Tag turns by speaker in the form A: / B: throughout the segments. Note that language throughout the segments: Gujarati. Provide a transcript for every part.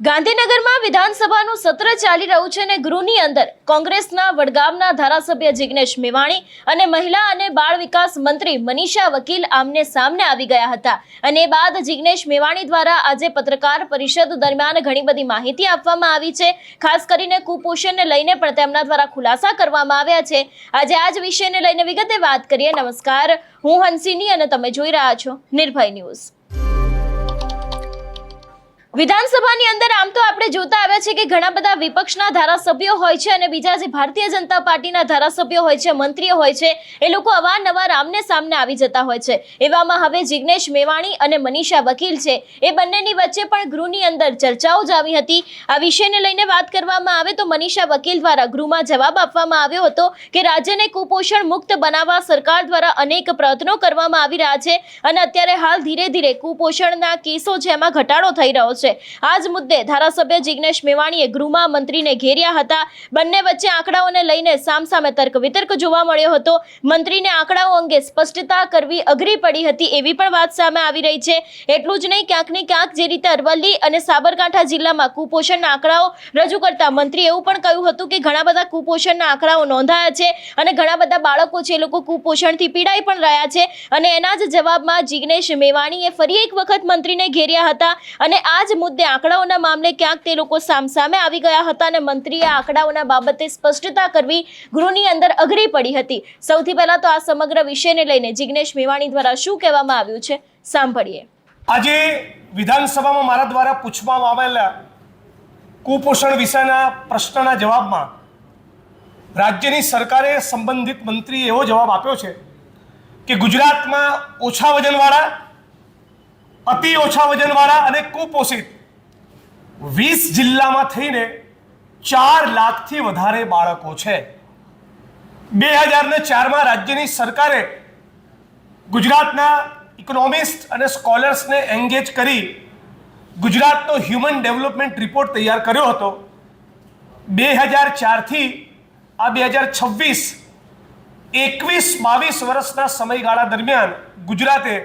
A: ગાંધીનગરમાં વિધાનસભાનું સત્ર ચાલી રહ્યું છે અને ગૃહની અંદર કોંગ્રેસના વડગામના ધારાસભ્ય જિગ્નેશ મેવાણી અને મહિલા અને બાળ વિકાસ મંત્રી મનીષા વકીલ આમને સામને આવી ગયા હતા અને એ બાદ જિગ્નેશ મેવાણી દ્વારા આજે પત્રકાર પરિષદ દરમિયાન ઘણી બધી માહિતી આપવામાં આવી છે। ખાસ કરીને કુપોષણને લઈને પણ તેમના દ્વારા ખુલાસા કરવામાં આવ્યા છે। આજે આ જ વિષયને લઈને વિગતે વાત કરીએ। નમસ્કાર, હું હંસિની અને તમે જોઈ રહ્યા છો નિર્ભય ન્યૂઝ। વિધાનસભાની અંદર આમ તો આપણે જોતા આવ્યા છે કે ઘણા બધા વિપક્ષના ધારાસભ્યો હોય છે અને બીજા જે ભારતીય જનતા પાર્ટીના ધારાસભ્યો હોય છે, મંત્રીઓ હોય છે, એ લોકો અવારનવાર આમને સામને આવી જતા હોય છે। એવામાં હવે જિગ્નેશ મેવાણી અને મનીષા વકીલ છે એ બંનેની વચ્ચે પણ ગૃહની અંદર ચર્ચાઓ જામી હતી। આ વિષયને લઈને વાત કરવામાં આવે તો મનીષા વકીલ દ્વારા ગૃહમાં જવાબ આપવામાં આવ્યો હતો કે રાજ્યને કુપોષણ મુક્ત બનાવવા સરકાર દ્વારા અનેક પ્રયત્નો કરવામાં આવી રહ્યા છે અને અત્યારે હાલ ધીરે ધીરે કુપોષણના કેસો છે એમાં ઘટાડો થઈ રહ્યો છે। આ જ મુદ્દે ધારાસભ્ય જિગ્નેશ મેવાણીએ ગૃહમાં મંત્રીને ઘેર્યા હતા। બંને વચ્ચે આંકડાઓને લઈને સામસામે તર્ક વિતર્ક જોવા મળ્યો હતો। મંત્રીને આંકડાઓ અંગે સ્પષ્ટતા કરવી અઘરી પડી હતી એવી પણ વાત સામે આવી રહી છે। એટલું જ નહીં, ક્યાંક ને ક્યાંક જે રીતે અરવલ્લી અને સાબરકાંઠા જિલ્લામાં કુપોષણના આંકડાઓ રજૂ કરતા મંત્રીએ એવું પણ કહ્યું હતું કે ઘણા બધા કુપોષણના આંકડાઓ નોંધાયા છે અને ઘણા બધા બાળકો છે લોકો કુપોષણથી પીડાઈ પણ રહ્યા છે અને એના જ જવાબમાં જિગ્નેશ મેવાણીએ ફરી એક વખત મંત્રીને ઘેર્યા હતા અને આ જ મુદ્દે આંકડાઓના મામલે ક્યાંક તે લોકો સામસામે આવી ગયા હતા અને મંત્રીએ આંકડાઓના બાબતે સ્પષ્ટતા કરવી ગૃહની અંદર અઘરી પડી હતી। સૌથી પહેલા તો આ સમગ્ર વિષયને લઈને જિગ્નેશ મેવાણી દ્વારા શું કહેવામાં આવ્યું છે સાંભળીએ।
B: આજે વિધાનસભામાં મારા દ્વારા પૂછવામાં આવેલા કુપોષણ વિશેના પ્રશ્નના જવાબમાં રાજ્યની સરકારે સંબંધિત મંત્રીએ એવો જવાબ આપ્યો છે કે ગુજરાતમાં ઓછા વજનવાળા, અતિ ઓછા વજનવાળા અને કુપોષિત 20 જિલ્લામાં થઈને 4 લાખથી વધારે બાળકો છે। 2004માં રાજ્યની સરકારે ગુજરાતના ઇકોનોમિસ્ટ અને સ્કોલર્સને એન્ગેજ કરી ગુજરાતનો હ્યુમન ડેવલપમેન્ટ રિપોર્ટ તૈયાર કર્યો હતો। 2004થી આ 2026 21-22 વર્ષના સમયગાળા દરમિયાન ગુજરાતે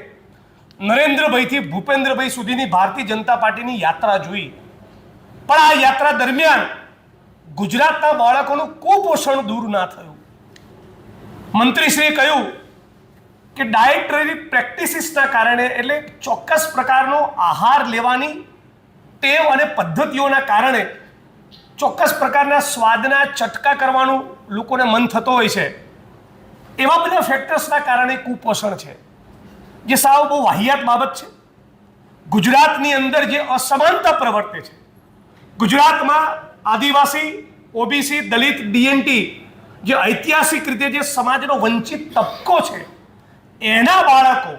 B: નરેન્દ્રભાઈથી ભૂપેન્દ્રભાઈ સુધીની ભારતીય જનતા પાર્ટીની યાત્રા જોઈ, પણ આ યાત્રા દરમિયાન ગુજરાતના બાળકોનું કુપોષણ દૂર ના થયું। મંત્રીશ્રીએ કહ્યું કે ડાયટરી પ્રેક્ટિસીસના કારણે, એટલે ચોક્કસ પ્રકારનો આહાર લેવાની ટેવ અને પદ્ધતિઓના કારણે ચોક્કસ પ્રકારના સ્વાદના ચટકા કરવાનું લોકોને મન થતો હોય છે, એવા બધા ફેક્ટર્સના કારણે કુપોષણ છે, જે સાવ બહુ વાહિયાત બાબત છે। ગુજરાતની અંદર જે અસમાનતા પ્રવર્તે છે, ગુજરાતમાં આદિવાસી, ઓબીસી, દલિત, ડીએનટી જે ઐતિહાસિક રીતે જે સમાજનો વંચિત તબકો છે, એના બાળકો,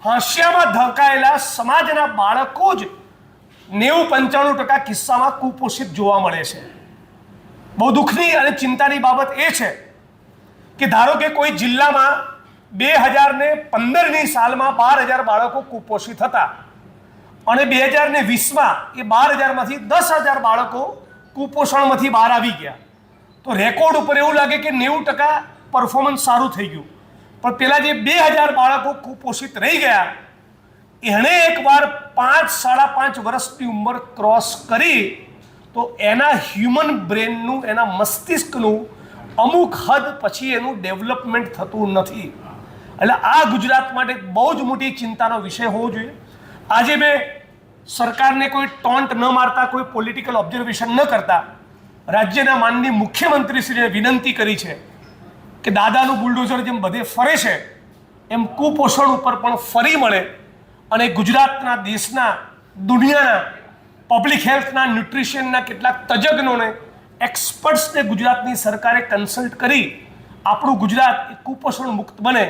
B: હાંસિયામાં ધકાયેલા સમાજના બાળકો જ 90-95% કિસ્સામાં કુપોષિત જોવા મળે છે। બહુ દુઃખની અને ચિંતાની બાબત એ છે કે ધારો કે કોઈ જિલ્લામાં 2015ની સાલમાં 12,000 બાળકો કુપોષિત હતા અને 2020માં એ 12,000માંથી 10,000 બાળકો કુપોષણમાંથી બહાર આવી ગયા, તો રેકોર્ડ ઉપર એવું લાગે કે 90% પરફોર્મન્સ સારું થઈ ગયું। પણ પેલા જે 2,000 બાળકો કુપોષિત રહી ગયા, એણે એકવાર 5-5.5 વર્ષની ઉંમર ક્રોસ કરી તો એના હ્યુમન બ્રેનનું, એના મસ્તિષ્કનું અમુક હદ પછી એનું ડેવલપમેન્ટ થતું નથી। એટલે આ ગુજરાત માટે બહુ જ મોટી ચિંતાનો વિષય હોવો જોઈએ। આજે મેં સરકારને કોઈ ટોન્ટ ન મારતા, કોઈ પોલિટિકલ ઓબ્ઝર્વેશન ન કરતા રાજ્યના માનનીય મુખ્યમંત્રીશ્રીને વિનંતી કરી છે કે દાદાનું બુલડોઝર જેમ બધે ફરે છે એમ કુપોષણ ઉપર પણ ફરી મળે અને ગુજરાતના, દેશના, દુનિયાના પબ્લિક હેલ્થના, ન્યુટ્રિશનના કેટલાક તજજ્ઞોને, એક્સપર્ટ્સને ગુજરાતની સરકારે કન્સલ્ટ કરી આપણું ગુજરાત કુપોષણ મુક્ત બને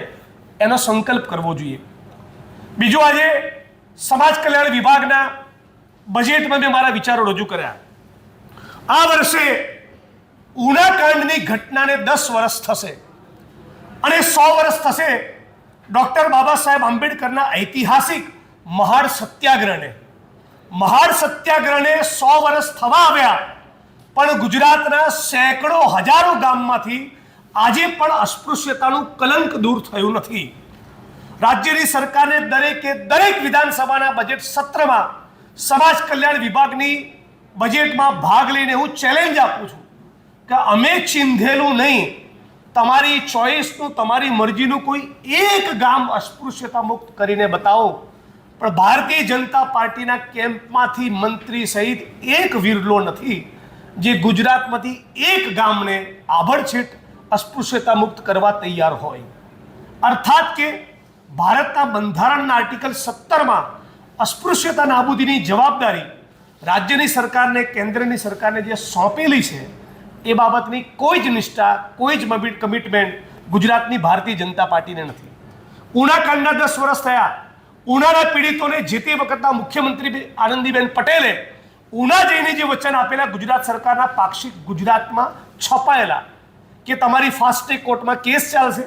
B: એનો સંકલ્પ કરવો જોઈએ। બીજું, આજે સમાજ કલ્યાણ વિભાગના બજેટમાં મેં મારા વિચારો રજૂ કર્યા। આ વર્ષે ઉનાકાંડની ઘટનાને 10 વર્ષ થશે અને 100 વર્ષ થશે ડૉક્ટર બાબા સાહેબ આંબેડકરના ઐતિહાસિક મહાડ સત્યાગ્રહને। મહાડ સત્યાગ્રહને 100 વર્ષ થવા આવ્યા, પણ ગુજરાતના સેંકડો હજારો ગામમાંથી આજે પણ અસ્પૃશ્યતાનું કલંક દૂર થયું નથી। રાજ્યની સરકારને દરેક વિધાનસભાના બજેટ સત્રમાં સમાજ કલ્યાણ વિભાગની બજેટમાં ભાગ લઈને હું ચેલેન્જ આપું છું કે અમે ચીંધેલું નહીં, તમારી ચોઈસનું, તમારી મરજીનું કોઈ એક ગામ અસ્પૃશ્યતા મુક્ત કરીને બતાવો. પણ ભારતીય જનતા પાર્ટીના કેમ્પમાંથી મંત્રી સહિત એક વિરલો નથી જે ગુજરાતમાંથી એક ગામને આભડછેટ અસ્પૃશ્યતા મુક્ત કરવા તૈયાર હોય. અર્થાત કે ભારતના બંધારણના આર્ટિકલ 17માં અસ્પૃશ્યતા નાબૂદીની જવાબદારી રાજ્યની સરકારને, કેન્દ્રની સરકારને જે સોંપેલી છે એ બાબતની કોઈ જ નિષ્ઠા, કોઈ જ કમિટમેન્ટ ગુજરાતની ભારતીય જનતા પાર્ટીને નથી. ઉનાકાંડના 10 વર્ષ થયા. ઉનાના પીડિતોને જે તે વખતના મુખ્યમંત્રી આનંદીબેન પટેલે ઉના જઈને જે વચન આપેલા ગુજરાત સરકારના પાક્ષિક ગુજરાતમાં છપાયેલા કે તમારી ફાસ્ટ ટ્રેક કોર્ટમાં કેસ ચાલશે,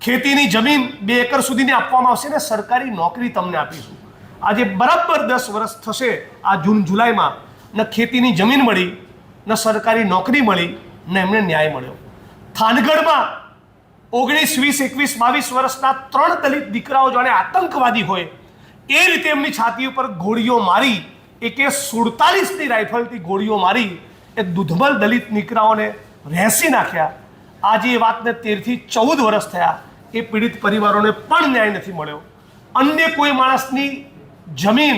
B: ખેતીની જમીન 2 એકર સુધીની આપવામાં આવશે ને સરકારી નોકરી તમને આપીશું. આજે બરાબર 10 વર્ષ થશે આ જૂન જુલાઈમાં, ન ખેતીની જમીન મળી, ન સરકારી નોકરી મળી, ન એમને ન્યાય મળ્યો. થાનગઢમાં 19, 20, 21, 22 વર્ષના 3 દલિત દીકરાઓ જાણે આતંકવાદી હોય એ રીતે એમની છાતી ઉપર ગોળીઓ મારી, એકે 47ની રાઇફલથી ગોળીઓ મારી એ દુધમલ દલિત દીકરાઓને રહેસી નાખ્યા. આજે એ વાતને 13થી 14 વર્ષ થયા, એ પીડિત પરિવારોને પણ ન્યાય નથી મળ્યો. અન્ય કોઈ માણસની જમીન,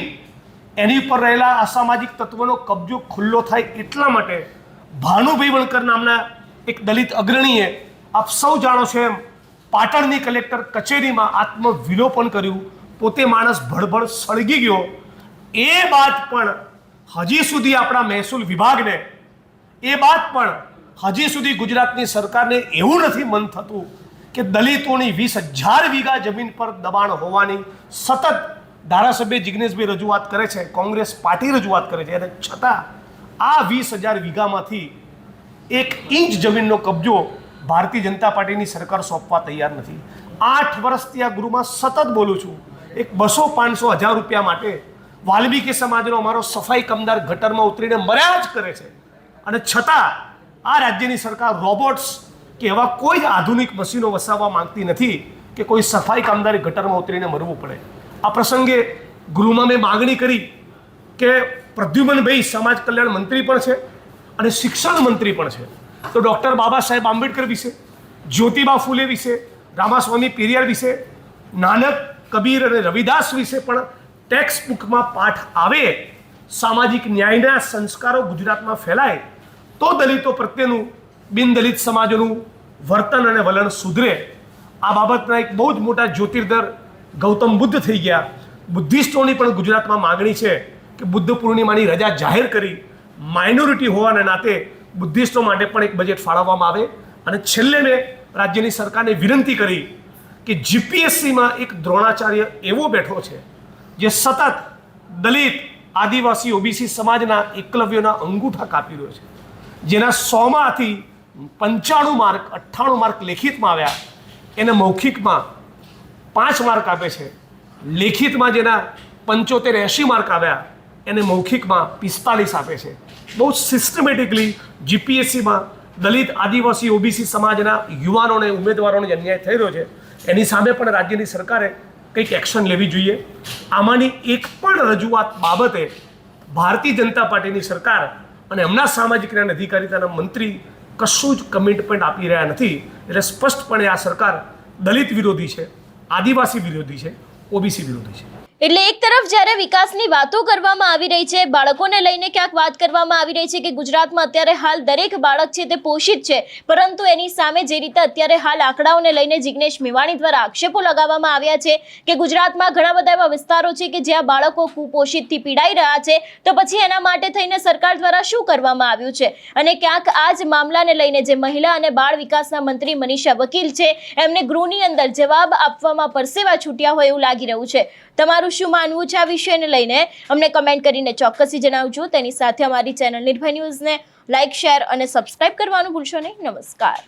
B: એની ઉપર રહેલા અસામાજિક તત્વોનો કબજો ખુલ્લો થાય એટલા માટે ભાનુભાઈ વણકર નામના એક દલિત અગ્રણીએ, આપ સૌ જાણો છો એમ, પાટણની કલેક્ટર કચેરીમાં આત્મવિલોપન કર્યું. પોતે માણસ ભડભડ સળગી ગયો. એ બાદ પણ હજી સુધી આપણા મહેસૂલ વિભાગને, એ બાદ પણ હજી સુધી ગુજરાતની સરકારને એવું નથી મન થતું કે દલિતોની 20,000 વીઘા જમીન પર દબાણ હોવાની સતત ધારાસભ્ય જિગ્નેશભાઈ રજૂઆત કરે છે, કોંગ્રેસ પાર્ટી રજૂઆત કરે છે, અને છતાં આ 20,000 વીઘામાંથી 1 ઇંચ જમીનનો કબજો ભારતીય જનતા પાર્ટીની સરકાર સોંપવા તૈયાર નથી. 8 વર્ષથી આ ગૃહમાં સતત બોલું છું. એક 200, 500, 1000 રૂપિયા માટે વાલ્મીકી સમાજનો અમારો સફાઈ કામદાર ગટરમાં ઉતરીને મર્યા જ કરે છે, અને છતાં આ રાજ્યની સરકાર રોબોટ્સ કે એવા કોઈ આધુનિક મશીનો વસાવવા માંગતી નથી કે કોઈ સફાઈ કામદારી ગટરમાં ઉતરીને મરવું પડે. આ પ્રસંગે ગૃહમાં મેં માગણી કરી કે પ્રદ્યુમનભાઈ સમાજ કલ્યાણ મંત્રી પણ છે અને શિક્ષણ મંત્રી પણ છે, તો ડૉક્ટર બાબા સાહેબ આંબેડકર વિશે, જ્યોતિબા ફૂલે વિશે, રામાસ્વામી પેરિયાર વિશે, નાનક, કબીર અને રવિદાસ વિશે પણ ટેક્સ્ટ બુકમાં પાઠ આવે, સામાજિક ન્યાયના સંસ્કારો ગુજરાતમાં ફેલાય, તો દલિતો પ્રત્યેનું, બિનદલિત સમાજોનું વર્તન અને વલણ સુધરે. આ બાબતના એક બહુ જ મોટા જ્યોતિર્ધર ગૌતમ બુદ્ધ થઈ ગયા. બુદ્ધિસ્ટોની પણ ગુજરાતમાં માગણી છે કે બુદ્ધ પૂર્ણિમાની રજા જાહેર કરી માઇનોરિટી હોવાના નાતે બુદ્ધિસ્ટો માટે પણ એક બજેટ ફાળવવામાં આવે. અને છેલ્લે મેં રાજ્યની સરકારને વિનંતી કરી કે જીપીએસસીમાં એક દ્રોણાચાર્ય એવો બેઠો છે જે સતત દલિત, આદિવાસી, ઓબીસી સમાજના એકલવ્યોના અંગૂઠા કાપી રહ્યો છે, જેના 100માંથી 95 માર્ક, 98 માર્ક લેખિતમાં આવ્યા, એને મૌખિકમાં 5 માર્ક આપે છે. લેખિતમાં જેના 75, 80 માર્ક આવ્યા એને મૌખિકમાં 45 આપે છે. બહુ સિસ્ટમેટિકલી જીપીએસસીમાં દલિત, આદિવાસી, ઓબીસી સમાજના યુવાનોને, ઉમેદવારોને અન્યાય થઈ રહ્યો છે. એની સામે પણ રાજ્યની સરકારે કંઈક એક્શન લેવી જોઈએ. આમાંની એક પણ રજૂઆત બાબતે ભારતીય જનતા પાર્ટીની સરકાર અને એમના સામાજિક ન્યાય અધિકારીતાના મંત્રી કશું જ કમિટમેન્ટ આપી રહ્યા નથી. એટલે સ્પષ્ટપણે આ સરકાર દલિત વિરોધી છે, આદિવાસી વિરોધી છે, ઓબીસી વિરોધી છે.
A: એટલે એક તરફ જ્યારે વિકાસની વાતો કરવામાં આવી રહી છે, બાળકોને લઈને ક્યાંક વાત કરવામાં આવી રહી છે કે ગુજરાતમાં અત્યારે હાલ દરેક બાળક છે તે પોષિત છે, પરંતુ એની સામે જે રીતે અત્યારે હાલ આંકડાઓને લઈને જિગ્નેશ મેવાણી દ્વારા આક્ષેપો લગાવવામાં આવ્યા છે કે ગુજરાતમાં ઘણા બધા એવા વિસ્તારો છે કે જ્યાં બાળકો કુપોષિતથી પીડાઈ રહ્યા છે, તો પછી એના માટે થઈને સરકાર દ્વારા શું કરવામાં આવ્યું છે? અને ક્યાંક આ જ મામલાને લઈને જે મહિલા અને બાળ વિકાસના મંત્રી મનીષા વકીલ છે, એમને ગૃહની અંદર જવાબ આપવામાં પરસેવા છૂટ્યા હોય એવું લાગી રહ્યું છે. તમારું શું માનવું છે આ વિષયને લઈને અમને કમેન્ટ કરીને ચોક્કસથી જણાવજો. તેની સાથે અમારી ચેનલ નિર્ભય ન્યૂઝને લાઇક, શેર અને સબસ્ક્રાઇબ કરવાનું ભૂલશો નહીં. નમસ્કાર.